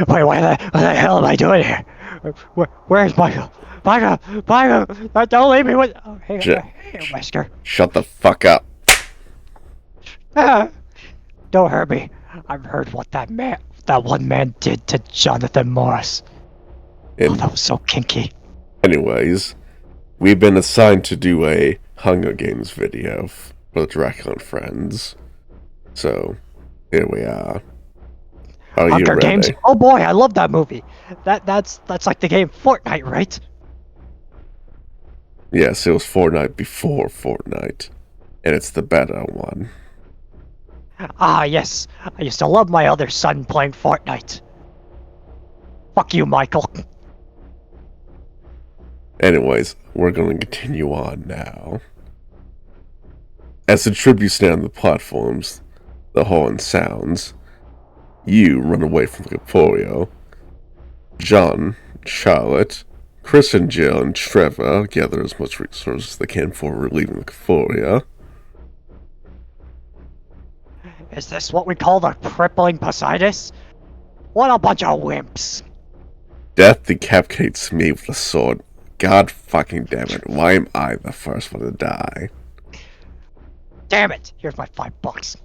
Wait, what the hell am I doing here? Where's Michael? Michael! Don't leave me with. Oh, Sh- hey, Wesker. Shut the fuck up. Ah, don't hurt me. I've heard what that one man did to Jonathan Morris. Oh, And that was so kinky. anyways, we've been assigned to do a Hunger Games video for the Dracula and Friends. So, here we are. Are you Hunger Games? ready? Oh boy, I love that movie. That's like the game Fortnite, right? Yes, it was Fortnite before Fortnite. And it's the better one. Ah, yes. I used to love my other son playing Fortnite. Fuck you, Michael. Anyways, we're going to continue on now. As the tributes stand on the platforms, the horn sounds. You run away from the Capolio. John, Charlotte, Chris and Jill and Trevor gather as much resources as they can before relieving the Capolio. Is this what we call the crippling Poseidus? What a bunch of wimps. Death decapitates me with a sword. God fucking damn it, why am I the first one to die? Damn it, here's my $5.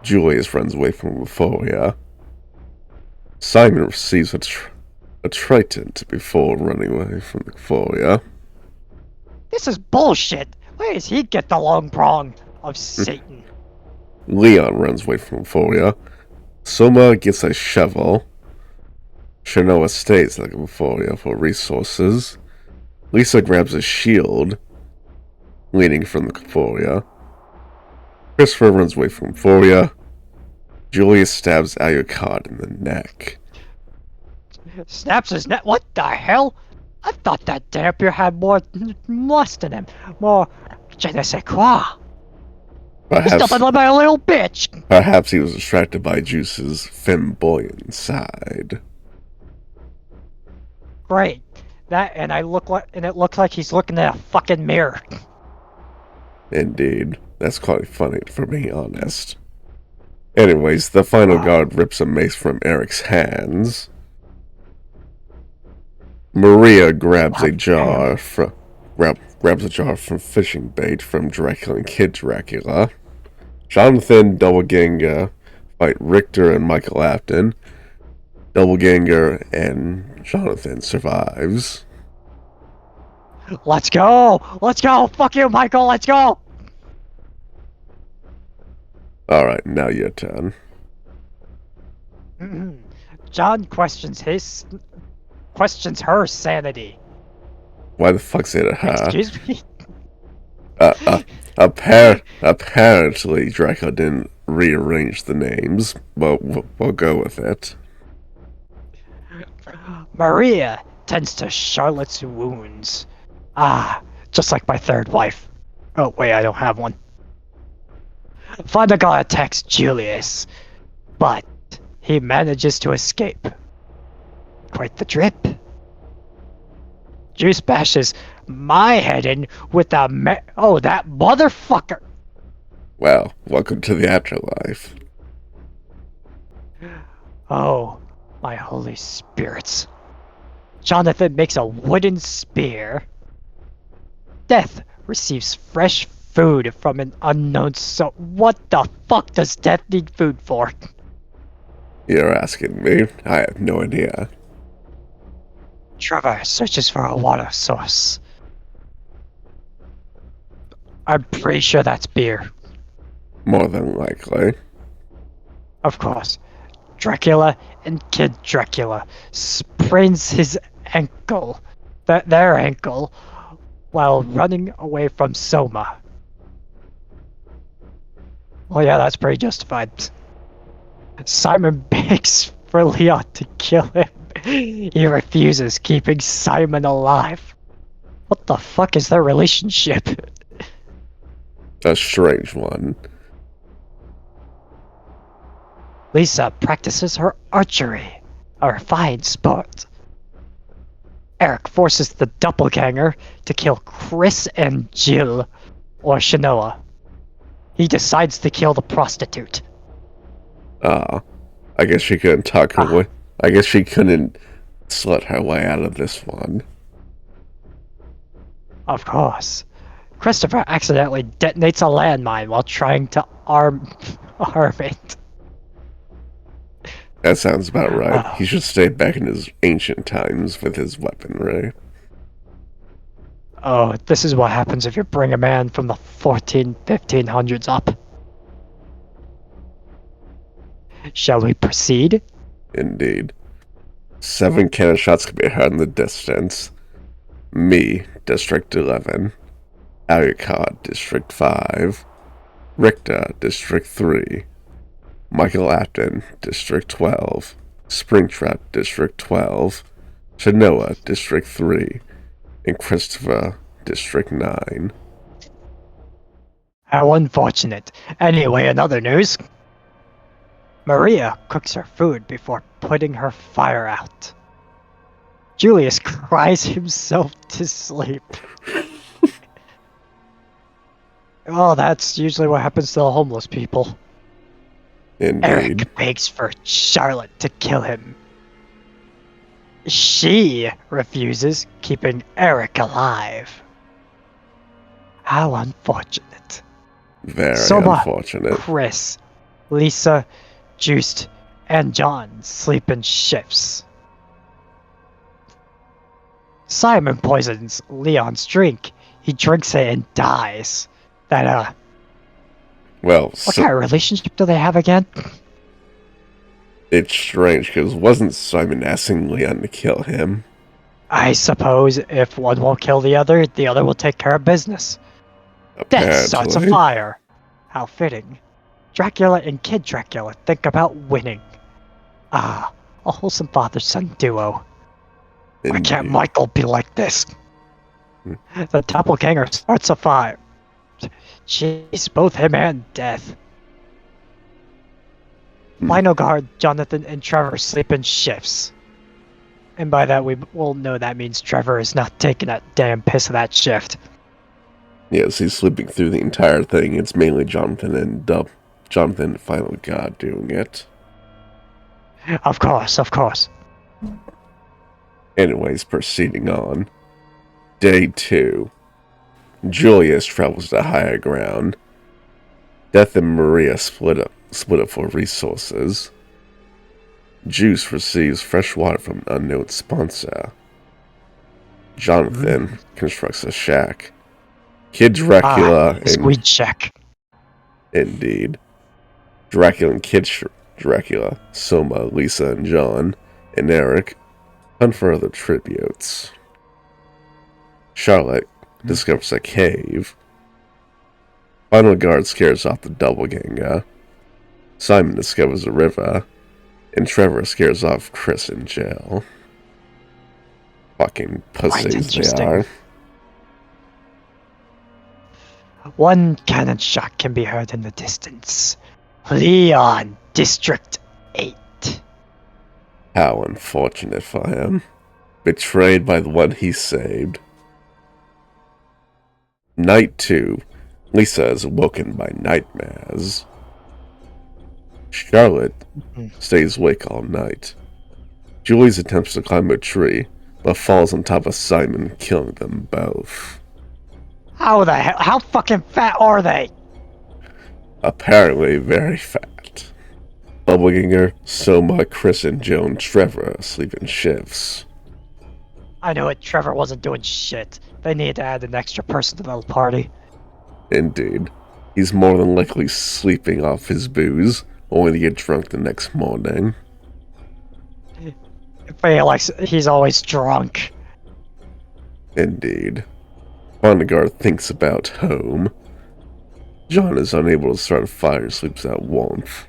Julius runs away from Euphoria. Simon receives a trident before running away from Euphoria. This is bullshit. Where does he get the long prong of Satan? Leon runs away from Euphoria. Soma gets a shovel. Shanoa stays like Euphoria for resources. Lisa grabs a shield, leaning from the Euphoria. Christopher runs away from Euphoria. Julius stabs Alucard in the neck. Snaps his neck. What the hell? I thought that Dampier had more lust in him. More je ne sais quoi. He's nothing like a little bitch. Perhaps he was distracted by Juice's flamboyant side. Great. That and it looks like he's looking at a fucking mirror. Indeed. That's quite funny, for being honest. Anyways, the final guard rips a mace from Eric's hands. Maria grabs a jar from fishing bait from Dracula and Kid Dracula. Jonathan, Doppelganger fight Richter and Michael Afton. Doppelganger and Jonathan survives. Let's go! Let's go! Fuck you, Michael! Let's go! Alright, now your turn. John questions her sanity. Why the fuck say it her? Excuse me? Apparently, Dracula didn't rearrange the names, but we'll go with it. Maria tends to Charlotte's wounds. Ah, just like my third wife. Oh, wait, I don't have one. Father God attacks Julius, but he manages to escape. Quite the trip. Juice bashes my head in with that motherfucker! Well, welcome to the afterlife. Oh, my holy spirits. Jonathan makes a wooden spear. Death receives fresh food from an unknown soul. What the fuck does Death need food for? You're asking me? I have no idea. Trevor searches for a water source. I'm pretty sure that's beer. More than likely. Of course. Dracula and Kid Dracula sprains his ankle, their ankle, while running away from Soma. Well, yeah, that's pretty justified. Simon begs for Leon to kill him. He refuses, keeping Simon alive. What the fuck is their relationship? A strange one. Lisa practices her archery, a fine sport. Eric forces the doppelganger to kill Chris and Jill, or Shanoa. He decides to kill the prostitute. I I guess she couldn't talk her way. I guess she couldn't slut her way out of this one. Of course. Christopher accidentally detonates a landmine while trying to arm it. That sounds about right. He should stay back in his ancient times with his weaponry. Oh, this is what happens if you bring a man from the 1500s up. Shall we proceed? Indeed. 7 cannon shots can be heard in the distance. Me, District 11. Alucard, District 5. Richter, District 3. Michael Apton, District 12. Springtrap, District 12. Chenoa, District 3. And Christopher, District 9. How unfortunate. Anyway, in other news, Maria cooks her food before putting her fire out. Julius cries himself to sleep. Oh, that's usually what happens to the homeless people. Indeed. Eric begs for Charlotte to kill him. She refuses, keeping Eric alive. How unfortunate. Very Soma, unfortunate. Chris, Lisa, Juiced, and John sleep in shifts. Simon poisons Leon's drink. He drinks it and dies. Well, what kind of relationship do they have again? It's strange, because wasn't Simon asking Leon to kill him? I suppose if one won't kill the other will take care of business. Apparently. Death starts a fire. How fitting. Dracula and Kid Dracula think about winning. Ah, a wholesome father-son duo. Indeed. Why can't Michael be like this? The doppelganger starts a fire. Jeez, both him and Death. Final guard, Jonathan and Trevor sleep in shifts. And by that we will know that means Trevor is not taking that damn piss of that shift. Yes, he's sleeping through the entire thing. It's mainly Jonathan and Jonathan, Final God, doing it. Of course. Anyways, proceeding on. Day 2. Julius travels to higher ground. Death and Maria split up for resources. Juice receives fresh water from an unknown sponsor. Jonathan constructs a shack. Kid Dracula and Squid Shack. Indeed. Dracula and Kid Dracula, Soma, Lisa, and John, and Eric hunt for other tributes. Charlotte discovers a cave. Final guard scares off the doppelganger. Simon discovers a river. And Trevor scares off Chris in jail. Fucking pussies they are. One cannon shot can be heard in the distance. Leon, District 8. How unfortunate for him. Betrayed by the one he saved. Night 2. Lisa is awoken by nightmares. Charlotte stays awake all night. Julius attempts to climb a tree, but falls on top of Simon, killing them both. How the hell? How fucking fat are they? Apparently very fat. Doppelganger, Soma, Chris, and Joan Trevor sleep in shifts. I knew it. Trevor wasn't doing shit. They needed to add an extra person to the party. Indeed. He's more than likely sleeping off his booze, only to get drunk the next morning. He's always drunk. Indeed. Bonnegar thinks about home. John is unable to start a fire and sleeps out warmth.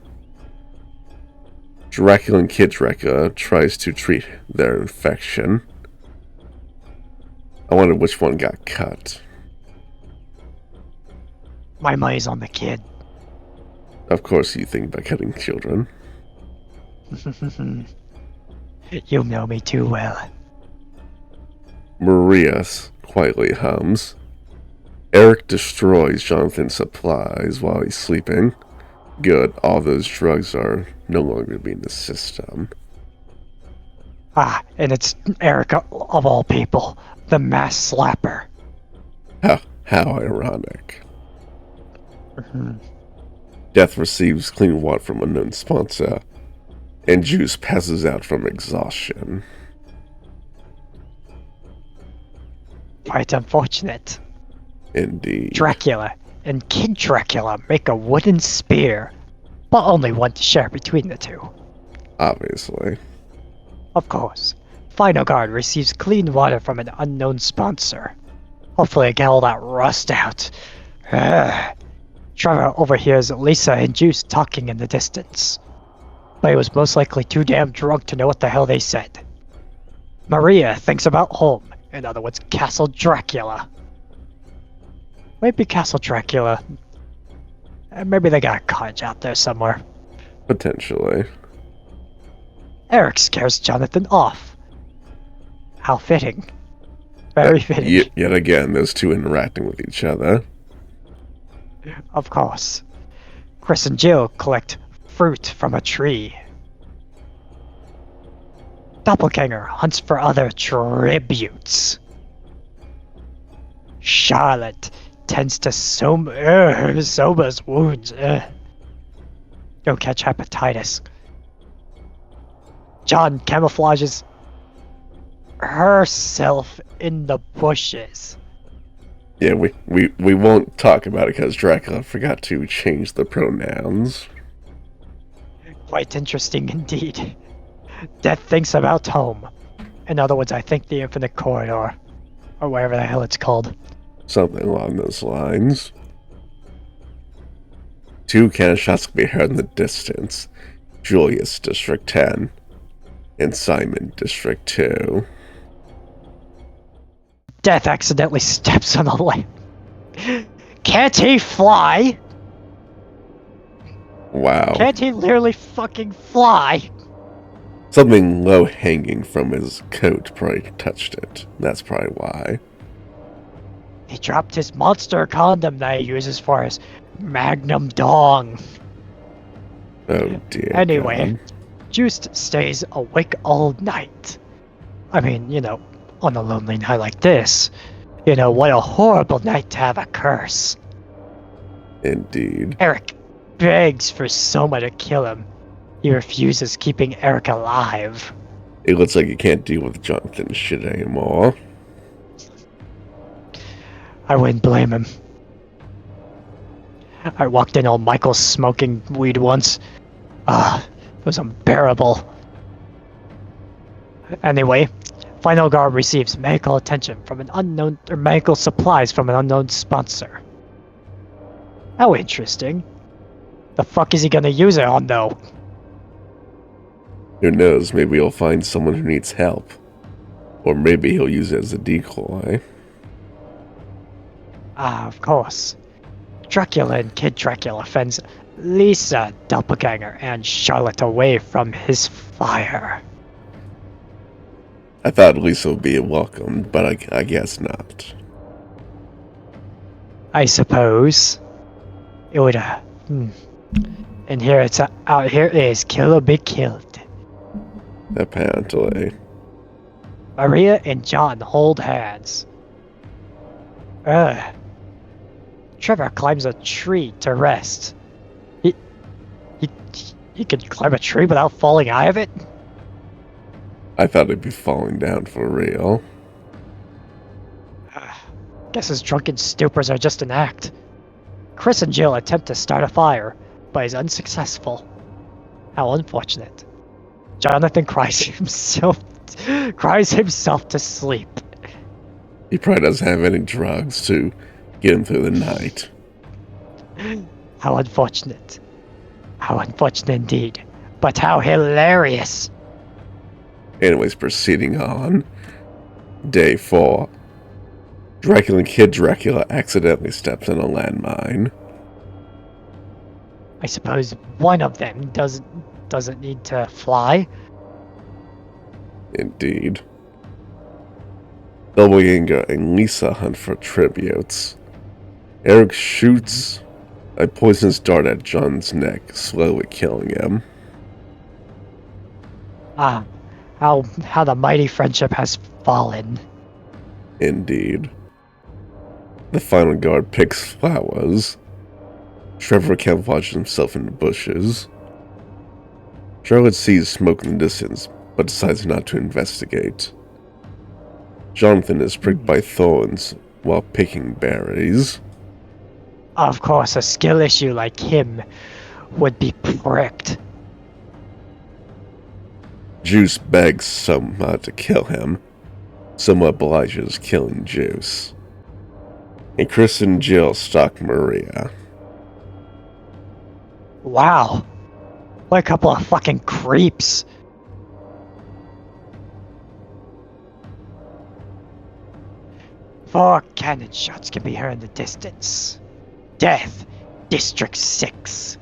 Dracula and Kid Dracula tries to treat their infection. I wonder which one got cut. My money's on the kid. Of course you think about cutting children. You know me too well. Maria quietly hums. Eric destroys Jonathan's supplies while he's sleeping. Good, all those drugs are no longer being the system. And it's Eric of all people, the mass slapper. How ironic. Mhm. Death receives clean water from unknown sponsor, and Juice passes out from exhaustion. Quite unfortunate. Indeed. Dracula and Kid Dracula make a wooden spear, but only one to share between the two. Obviously. Of course, Final Guard receives clean water from an unknown sponsor. Hopefully I get all that rust out. Trevor overhears Lisa and Juice talking in the distance, but he was most likely too damn drunk to know what the hell they said. Maria thinks about home, in other words, Castle Dracula. Maybe Castle Dracula. Maybe they got a cottage out there somewhere. Potentially. Eric scares Jonathan off. How fitting. Very fitting. Yet again, those two interacting with each other. Of course. Chris and Jill collect fruit from a tree. Doppelganger hunts for other tributes. Charlotte tends to Soma's wounds. Don't catch hepatitis. John camouflages herself in the bushes. Yeah, we won't talk about it because Dracula forgot to change the pronouns. Quite interesting indeed. Death thinks about home. In other words, I think the Infinite Corridor. Or whatever the hell it's called. Something along those lines. Two cannon shots can be heard in the distance. Julius, District 10, and Simon, District 2. Death accidentally steps on a leg. Can't he fly? Wow. Can't he literally fucking fly? Something low-hanging from his coat probably touched it. That's probably why. He dropped his monster condom that he uses for his magnum dong. Oh dear. Anyway, God. Juice stays awake all night. I mean, on a lonely night like this, what a horrible night to have a curse. Indeed. Eric begs for Soma to kill him. He refuses, keeping Eric alive. It looks like you can't deal with Jonathan's shit anymore. I wouldn't blame him. I walked in on Michael smoking weed once. It was unbearable. Anyway, Final Guard receives medical attention from medical supplies from an unknown sponsor. How interesting. The fuck is he gonna use it on, though? Who knows, maybe he'll find someone who needs help. Or maybe he'll use it as a decoy. Of course. Dracula and Kid Dracula fends Lisa, Doppelganger, and Charlotte away from his fire. I thought Lisa would be welcomed, but I guess not. I suppose. It would, And here it's out here is kill or be killed. Apparently. Maria and John hold hands. Trevor climbs a tree to rest. He could climb a tree without falling out of it? I thought he'd be falling down for real. Guess his drunken stupors are just an act. Chris and Jill attempt to start a fire, but is unsuccessful. How unfortunate. Jonathan cries himself to sleep. He probably doesn't have any drugs to get him through the night. How unfortunate. How unfortunate indeed. But how hilarious. Anyways, proceeding on. Day 4. Dracula and Kid Dracula accidentally steps in a landmine. I suppose one of them doesn't need to fly. Indeed. Doppelganger and Lisa hunt for tributes. Eric shoots A poisonous dart at John's neck, slowly killing him. Ah, how the mighty friendship has fallen. Indeed. The final guard picks flowers. Trevor camouflages himself in the bushes. Charlotte sees smoke in the distance, but decides not to investigate. Jonathan is pricked by thorns while picking berries. Of course, a skill issue like him would be pricked. Juice begs Soma to kill him. Soma obliges, killing Juice. And Chris and Jill stalk Maria. Wow. What a couple of fucking creeps. Four cannon shots can be heard in the distance. Death, District 6.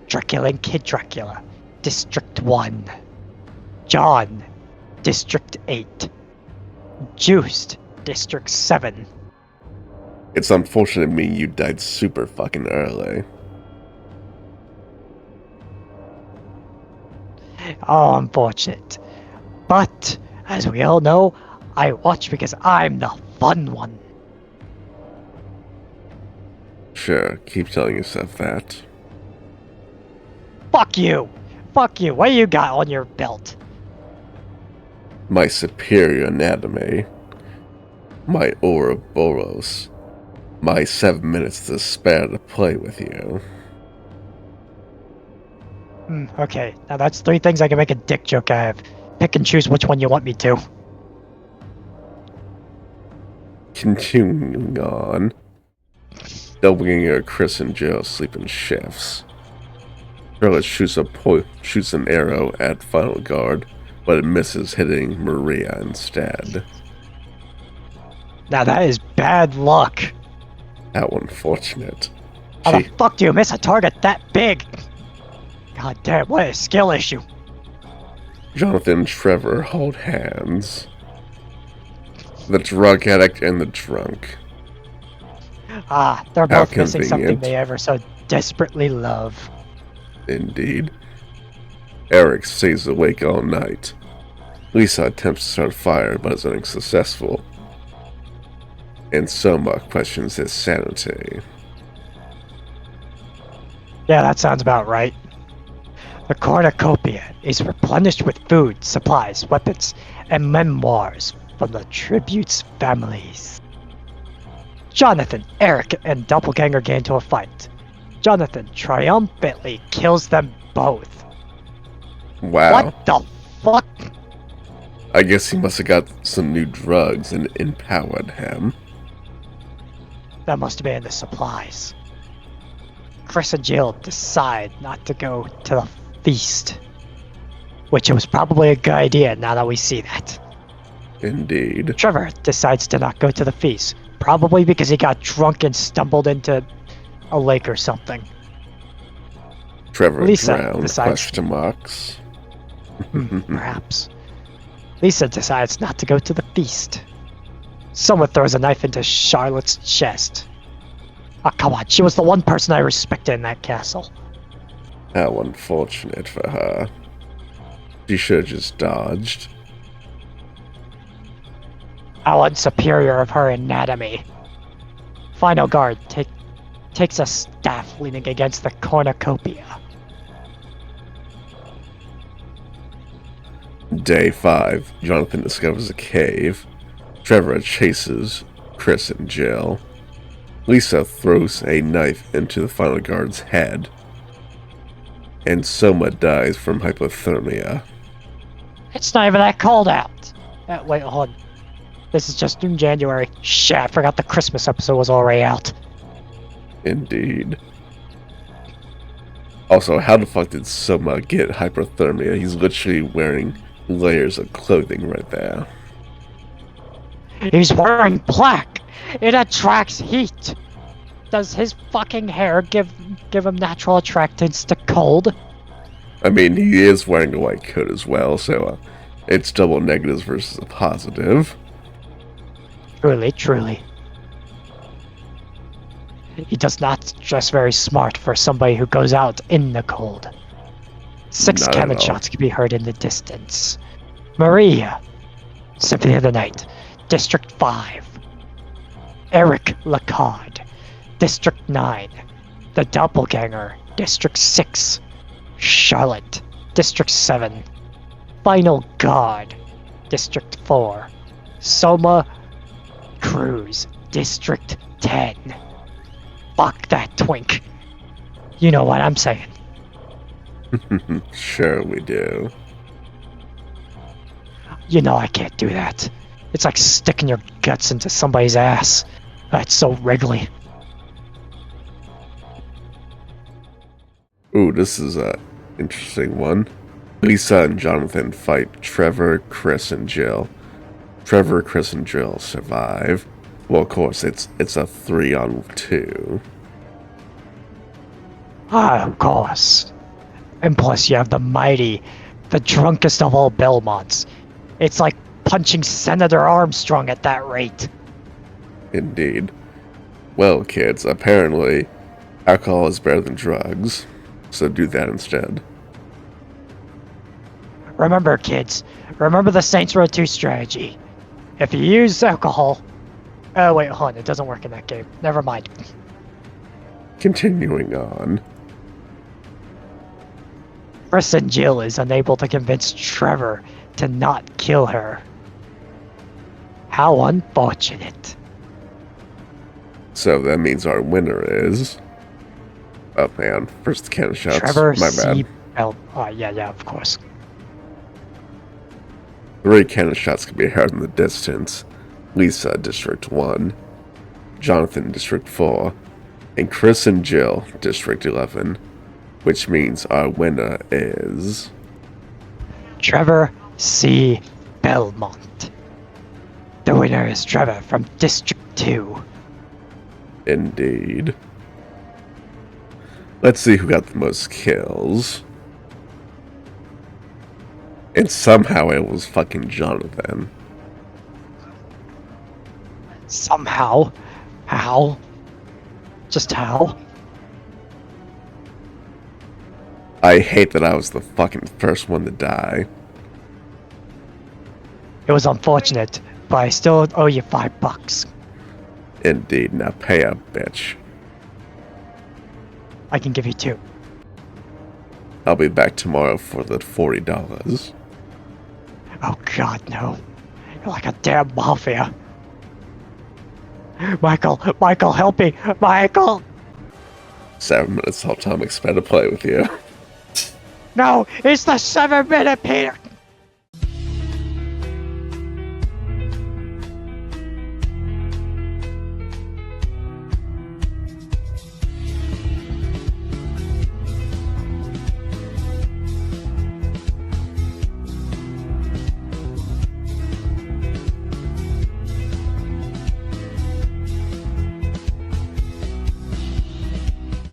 Dracula and Kid Dracula, District 1. John, District 8. Juiced, District 7. It's unfortunate me you died super fucking early. Oh, unfortunate. But, as we all know, I watch because I'm the fun one. Sure, keep telling yourself that. Fuck you! Fuck you! What do you got on your belt? My superior anatomy. My Ouroboros. My 7 minutes to spare to play with you. Okay, now that's 3 things I can make a dick joke out of. Pick and choose which one you want me to. Continuing on. Doppelganger Chris and Jill sleep in shifts. Charlotte shoots an arrow at Final Guard, but it misses, hitting Maria instead. Now that is bad luck. How unfortunate. How the fuck do you miss a target that big? God damn, what a skill issue. Jonathan and Trevor hold hands. The drug addict and the drunk. Ah, they're How both missing something convenient. they ever so desperately love. Indeed. Eric stays awake all night. Lisa attempts to start a fire but is unsuccessful. And Soma questions his sanity. Yeah, that sounds about right. The cornucopia is replenished with food, supplies, weapons, and memoirs from the tribute's families. Jonathan, Eric, and Doppelganger get into a fight. Jonathan triumphantly kills them both. Wow. What the fuck? I guess he must have got some new drugs and empowered him. That must have been the supplies. Chris and Jill decide not to go to the feast. Which was probably a good idea now that we see that. Indeed. Trevor decides to not go to the feast. Probably because he got drunk and stumbled into a lake or something. Trevor Lisa drowned, decides- question marks. Perhaps. Lisa decides not to go to the feast. Someone throws a knife into Charlotte's chest. Oh, come on, she was the one person I respected in that castle. How unfortunate for her. She should have just dodged. How unsuperior of her anatomy. Final guard takes a staff leaning against the cornucopia. Day 5, Jonathan discovers a cave. Trevor chases Chris and Jill. Lisa throws a knife into the final guard's head. And Soma dies from hypothermia. It's not even that cold out. Wait, hold on. This is just in January. Shit, I forgot the Christmas episode was already out. Indeed. Also, how the fuck did Soma get hypothermia? He's literally wearing layers of clothing right there. He's wearing black. It attracts heat. Does his fucking hair give him natural attractance to cold? I mean, he is wearing a white coat as well, so it's double negatives versus a positive. Truly, truly. He does not dress very smart for somebody who goes out in the cold. 6 Not at cannon all. shots can be heard in the distance. Maria, Symphony of the Night, District 5. Eric Lacard, District 9. The Doppelganger, District 6. Charlotte, District 7. Final God, District 4. Soma Cruz, District 10. Fuck that twink. You know what I'm saying. Sure we do. You know I can't do that. It's like sticking your guts into somebody's ass. It's so wriggly. Ooh, this is a interesting one. Lisa and Jonathan fight Trevor, Chris, and Jill. Trevor, Chris, and Jill survive. Well, of course, it's a 3-on-2. Ah, of course. And plus you have the mighty, the drunkest of all Belmonts. It's like punching Senator Armstrong at that rate. Indeed. Well, kids, apparently alcohol is better than drugs, so do that instead. Remember, kids, remember the Saints Row 2 strategy. If you use alcohol... Oh, wait, hold on, it doesn't work in that game. Never mind. Continuing on. Chris and Jill is unable to convince Trevor to not kill her. How unfortunate. So that means our winner is... Oh man, first cannon shots. Trevor My C. bad. Bell. Yeah, of course. 3 cannon shots can be heard in the distance. Lisa, District 1. Jonathan, District 4. And Chris and Jill, District 11. Which means our winner is... Trevor C. Belmont. The winner is Trevor from District 2. Indeed. Let's see who got the most kills. And somehow it was fucking Jonathan. Somehow. How? Just how? I hate that I was the fucking first one to die. It was unfortunate, but I still owe you $5. Indeed, now pay up, bitch. I can give you 2. I'll be back tomorrow for the $40. Oh god, no. You're like a damn mafia. Michael, help me! Michael! 7 minutes till Tom expect to play with you. No, it's the 7-minute Peter!